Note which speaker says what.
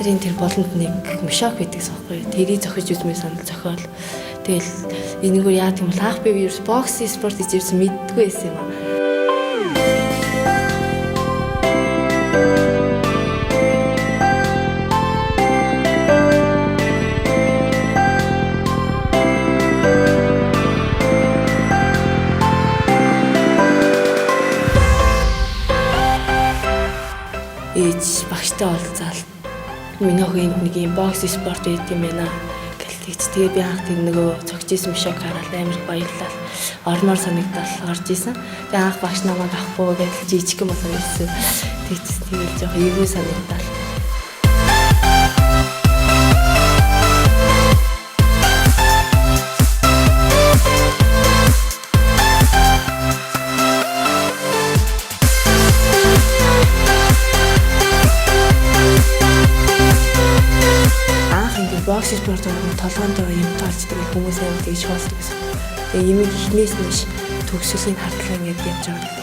Speaker 1: театрын тэр болонд нэг мушак байдаг байхгүй. Тэрийг зохиж үзмээр санал зохиол. Тэгэл энэгээр яа гэм бол анх би ерөөс бокс спорт гэж ирсэн мэддэггүй байсан юм аа. Ээж багштай уулзаал миний охинд нэг юм бокс спорт хийх юм байна гэлтийч. Тэгээ би анх тэр нөгөө цогцсон мушак хараад амар баярлал ормоор санагдал орж исэн. Тэгээ анх багш намайг авахгүй гэж жижигхэн болоо ирсэн. Тэгэл жоох эвгүй санагдал. Бокс спорт толгоонд юм тоолцдог хүмүүс амар тэгж хоолдог гэсэн. Тэгээ юм ихнээс нь төгсөлийн хардлага ингэж явж байгаа.